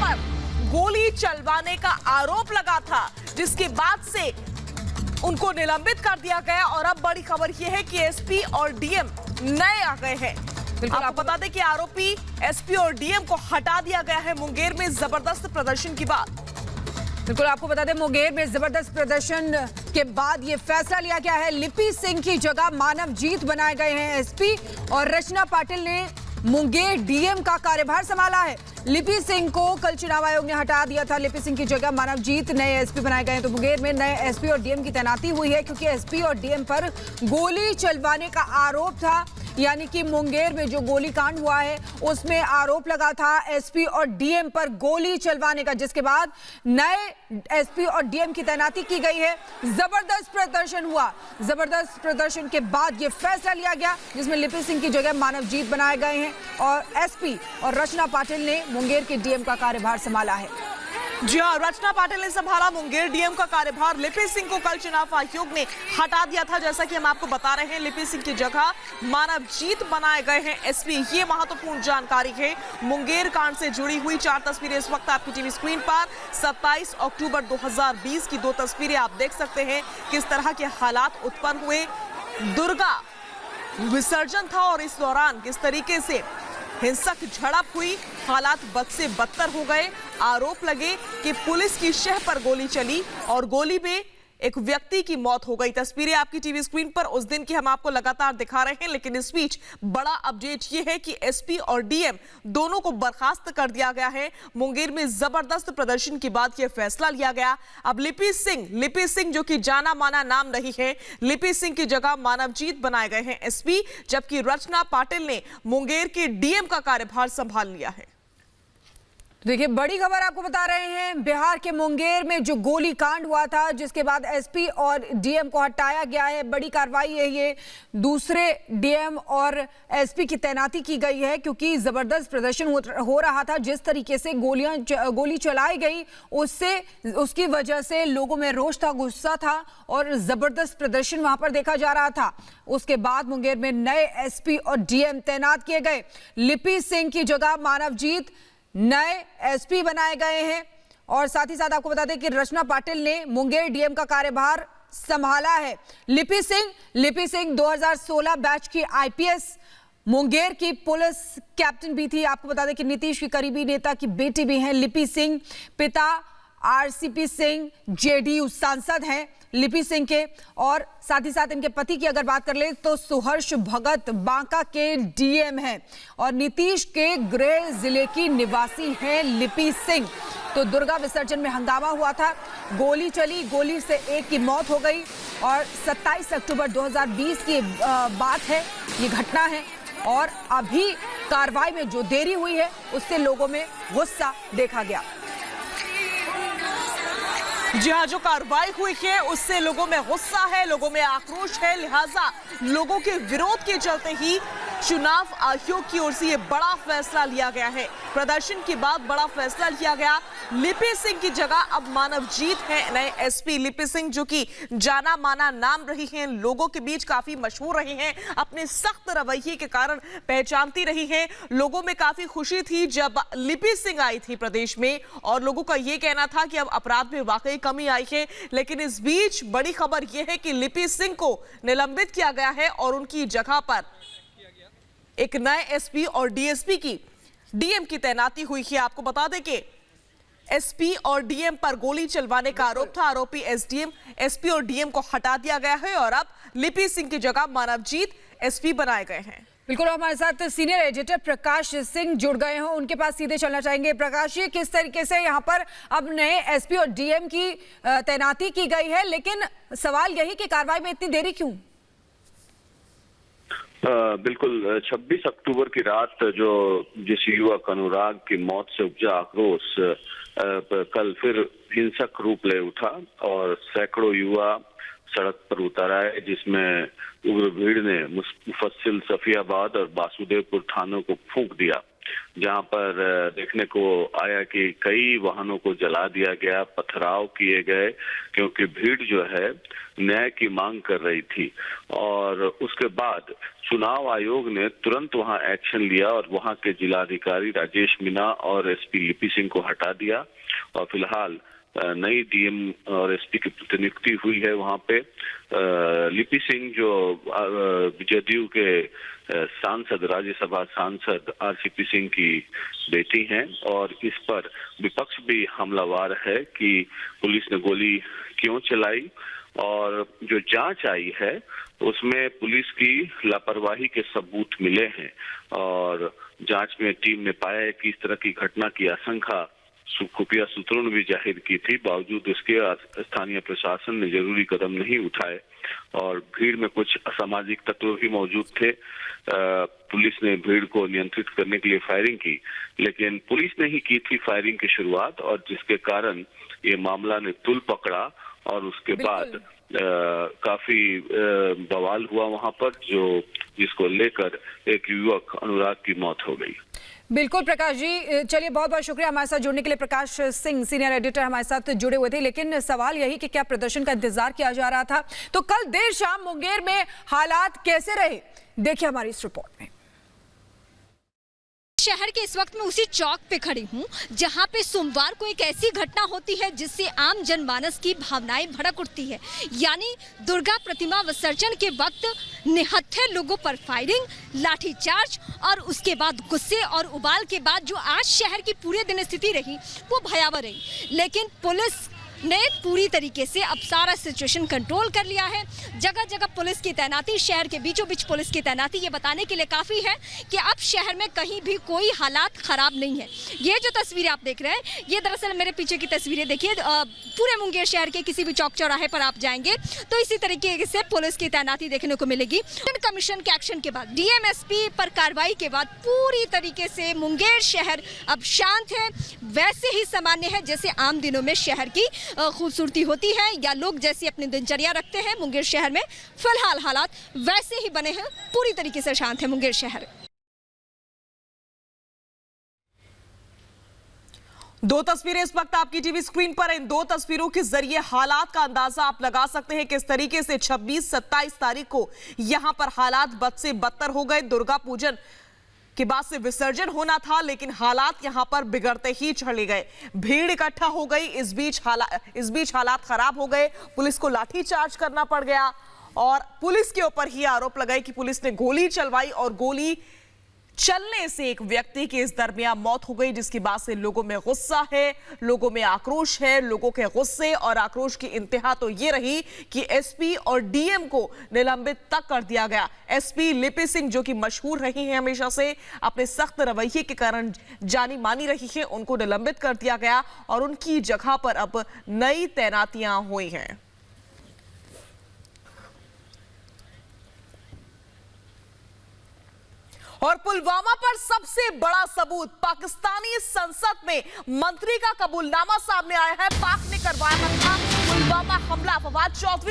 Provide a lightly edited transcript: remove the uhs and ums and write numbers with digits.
पर गोली चलवाने का आरोप लगा था, जिसके बाद से उनको निलंबित कर दिया गया। और अब बड़ी खबर यह है कि एसपी और डीएम नए आ गए हैं। आपको बता दें कि आरोपी एसपी और डीएम को हटा दिया गया है मुंगेर में जबरदस्त प्रदर्शन के बाद। बिल्कुल आपको बता दें, मुंगेर में जबरदस्त प्रदर्शन के बाद ये फैसला लिया गया है। लिपि सिंह की जगह मानवजीत बनाए गए हैं एसपी, और रचना पाटिल ने मुंगेर डीएम का कार्यभार संभाला है। लिपि सिंह को कल चुनाव आयोग ने हटा दिया था। लिपि सिंह की जगह मानवजीत नए एसपी बनाए गए हैं। तो मुंगेर में नए एसपी और डीएम की तैनाती हुई है, क्योंकि एसपी और डीएम पर गोली चलवाने का आरोप था। यानी कि मुंगेर में जो गोलीकांड हुआ है उसमें आरोप लगा था एसपी और डीएम पर गोली चलवाने का, जिसके बाद नए एसपी और डीएम की तैनाती की गई है। जबरदस्त प्रदर्शन हुआ। जबरदस्त प्रदर्शन के बाद यह फैसला लिया गया, जिसमें लिपि सिंह की जगह मानवजीत बनाए गए हैं और एसपी और रचना पाटिल ने मुंगेर के डीएम का कार्यभार संभाला है। जी हाँ, रचना पाटिल ने संभाला मुंगेर डीएम का कार्यभार। लिपि सिंह को कल चुनाव आयोग ने हटा दिया था, जैसा कि हम आपको बता रहे हैं। लिपि सिंह की जगह मानवजीत बनाए गए हैं एसपी। ये महत्वपूर्ण जानकारी है। मुंगेर कांड से जुड़ी हुई 4 तस्वीरें इस वक्त आपकी टीवी स्क्रीन पर। 27 अक्टूबर 2020 की 2 तस्वीरें आप देख सकते हैं, किस तरह के हालात उत्पन्न हुए। दुर्गा विसर्जन था और इस दौरान किस तरीके से हिंसक झड़प हुई, हालात बद से बदतर हो गए। आरोप लगे कि पुलिस की शह पर गोली चली और गोली में एक व्यक्ति की मौत हो गई। तस्वीरें आपकी टीवी स्क्रीन पर उस दिन की हम आपको लगातार दिखा रहे हैं। लेकिन इस बीच बड़ा अपडेट ये है कि एसपी और डीएम दोनों को बर्खास्त कर दिया गया है। मुंगेर में जबरदस्त प्रदर्शन के बाद यह फैसला लिया गया। अब लिपि सिंह जो कि जाना माना नाम रही है, लिपि सिंह की जगह मानवजीत बनाए गए हैं एसपी, जबकि रचना पाटिल ने मुंगेर के डीएम का कार्यभार संभाल लिया है। देखिए, बड़ी खबर आपको बता रहे हैं। बिहार के मुंगेर में जो गोली कांड हुआ था, जिसके बाद एसपी और डीएम को हटाया गया है। बड़ी कार्रवाई है ये। दूसरे डीएम और एसपी की तैनाती की गई है, क्योंकि जबरदस्त प्रदर्शन हो रहा था। जिस तरीके से गोली चलाई गई, उसकी वजह से लोगों में रोष था, गुस्सा था और जबरदस्त प्रदर्शन वहां पर देखा जा रहा था। उसके बाद मुंगेर में नए एसपी और डीएम तैनात किए गए। लिपि सिंह की जगह मानवजीत नए एसपी बनाए गए हैं। और साथ ही साथ आपको बता दें कि रचना पाटिल ने मुंगेर डीएम का कार्यभार संभाला है। लिपि सिंह 2016 बैच की आईपीएस, मुंगेर की पुलिस कैप्टन भी थी। आपको बता दें कि नीतीश की करीबी नेता की बेटी भी हैं लिपि सिंह। पिता आरसीपी सिंह जेडीयू सांसद हैं लिपि सिंह के। और साथ ही साथ इनके पति की अगर बात कर ले तो सुहर्ष भगत बांका के डीएम हैं और नीतीश के गृह जिले की निवासी हैं लिपि सिंह। तो दुर्गा विसर्जन में हंगामा हुआ था, गोली चली, गोली से एक की मौत हो गई। और 27 अक्टूबर 2020 की बात है, ये घटना है। और अभी कार्रवाई में जो देरी हुई है उससे लोगों में गुस्सा देखा गया। जी हाँ, जो कार्रवाई हुई है उससे लोगों में गुस्सा है, लोगों में आक्रोश है। लिहाजा लोगों के विरोध के चलते ही चुनाव आयोग की ओर से ये बड़ा फैसला लिया गया है। प्रदर्शन के बाद बड़ा फैसला लिया गया। लिपि सिंह की जगह अब मानवजीत है नए एसपी। लिपि सिंह जो कि जाना माना नाम रही हैं, लोगों के बीच काफी मशहूर रही हैं, अपने सख्त रवैये के कारण पहचानती रही हैं। लोगों में काफी खुशी थी जब लिपि सिंह आई थी प्रदेश में, और लोगों का ये कहना था कि अब अपराध में वाकई कमी आई है। लेकिन इस बीच बड़ी खबर यह है कि लिपि सिंह को निलंबित किया गया है और उनकी जगह पर एक नए एसपी और डीएम की तैनाती हुई है। आपको बता दें कि एसपी और डीएम पर गोली चलवाने का आरोप था। आरोपी एसपी और डीएम को हटा दिया गया है और अब लिपि सिंह की जगह मानवजीत एसपी बनाए गए हैं। बिल्कुल, हमारे साथ सीनियर एडिटर प्रकाश सिंह जुड़ गए हैं, उनके पास सीधे चलना चाहेंगे। प्रकाश जी, किस तरीके से यहाँ पर अब नए एसपी और डीएम की तैनाती की गई है, लेकिन सवाल यही कि कार्रवाई में इतनी देरी क्यों? बिल्कुल, 26 अक्टूबर की रात जो जिस युवक अनुराग की मौत से उपजा आक्रोश कल फिर हिंसक रूप ले उठा और सैकड़ों युवा सड़क पर उतर आए, जिसमें उग्र भीड़ ने मुफस्सिल, सफियाबाद और वासुदेवपुर थानों को फूंक दिया। जहां पर देखने को आया कि कई वाहनों को जला दिया गया, पथराव किए गए, क्योंकि भीड़ जो है न्याय की मांग कर रही थी। और उसके बाद चुनाव आयोग ने तुरंत वहां एक्शन लिया और वहां के जिलाधिकारी राजेश मीणा और एसपी लिपि सिंह को हटा दिया और फिलहाल नई डीएम और एसपी की प्रतिनियुक्ति हुई है वहां पे। लिपि सिंह जो जदयू के सांसद, राज्यसभा सांसद आरसीपी सिंह की बेटी हैं और इस पर विपक्ष भी हमलावर है कि पुलिस ने गोली क्यों चलाई। और जो जांच आई है उसमें पुलिस की लापरवाही के सबूत मिले हैं और जांच में टीम ने पाया है कि इस तरह की घटना की आशंका खुफिया सूत्रों ने भी जाहिर की थी, बावजूद उसके स्थानीय प्रशासन ने जरूरी कदम नहीं उठाए और भीड़ में कुछ असामाजिक तत्व भी मौजूद थे। पुलिस ने भीड़ को नियंत्रित करने के लिए फायरिंग की, लेकिन पुलिस ने ही की थी फायरिंग की शुरुआत और जिसके कारण ये मामला ने तुल पकड़ा और उसके बाद काफी बवाल हुआ वहां पर, जिसको लेकर एक युवक अनुराग की मौत हो गई। बिल्कुल प्रकाश जी, चलिए बहुत बहुत शुक्रिया हमारे साथ जुड़ने के लिए। प्रकाश सिंह सीनियर एडिटर हमारे साथ जुड़े हुए थे, लेकिन सवाल यही कि क्या प्रदर्शन का इंतजार किया जा रहा था? तो कल देर शाम मुंगेर में हालात कैसे रहे, देखिए हमारी इस रिपोर्ट में। शहर के इस वक्त मैं उसी चौक पे खड़ी हूँ जहाँ पे सोमवार को एक ऐसी घटना होती है जिससे आम जनमानस की भावनाएं भड़क उठती है। यानी दुर्गा प्रतिमा विसर्जन के वक्त निहत्थे लोगों पर फायरिंग, लाठीचार्ज और उसके बाद गुस्से और उबाल के बाद जो आज शहर की पूरे दिन स्थिति रही वो भयावह रही। लेकिन पुलिस ने पूरी तरीके से अब सारा सिचुएशन कंट्रोल कर लिया है। जगह जगह पुलिस की तैनाती, शहर के बीचों बीच पुलिस की तैनाती ये बताने के लिए काफ़ी है कि अब शहर में कहीं भी कोई हालात ख़राब नहीं है। ये जो तस्वीरें आप देख रहे हैं ये दरअसल मेरे पीछे की तस्वीरें देखिए, पूरे मुंगेर शहर के किसी भी चौक चौराहे पर आप जाएंगे तो इसी तरीके से पुलिस की तैनाती देखने को मिलेगी। कमीशन के एक्शन के बाद, डीएमएसपी पर कार्रवाई के बाद पूरी तरीके से मुंगेर शहर अब शांत है, वैसे ही सामान्य है जैसे आम दिनों में शहर की खूबसूरती होती है या लोग जैसी अपनी दिनचर्या रखते हैं। मुंगेर शहर में फिलहाल हालात वैसे ही बने हैं, पूरी तरीके से शांत है मुंगेर शहर। दो तस्वीरें इस वक्त आपकी टीवी स्क्रीन पर हैं। इन दो तस्वीरों के जरिए हालात का अंदाजा आप लगा सकते हैं किस तरीके से 26-27 तारीख को यहां पर हालात बद से बदतर हो गए। दुर्गा पूजन के बाद से विसर्जन होना था, लेकिन हालात यहां पर बिगड़ते ही चले गए। भीड़ इकट्ठा हो गई, इस बीच हालात खराब हो गए। पुलिस को लाठीचार्ज करना पड़ गया और पुलिस के ऊपर ही आरोप लगाए कि पुलिस ने गोली चलवाई और गोली चलने से एक व्यक्ति की इस दरमियान मौत हो गई, जिसकी बात से लोगों में गुस्सा है, लोगों में आक्रोश है। लोगों के गुस्से और आक्रोश की इंतहा तो ये रही कि एसपी और डीएम को निलंबित तक कर दिया गया। एसपी लिपि सिंह जो कि मशहूर रही हैं हमेशा से अपने सख्त रवैये के कारण जानी मानी रही है, उनको निलंबित कर दिया गया और उनकी जगह पर अब नई तैनातियां हुई हैं। और पुलवामा पर सबसे बड़ा सबूत, पाकिस्तानी संसद में मंत्री का कबूलनामा सामने आया है। पाक ने करवाया था पुलवामा हमला। फवाद चौधरी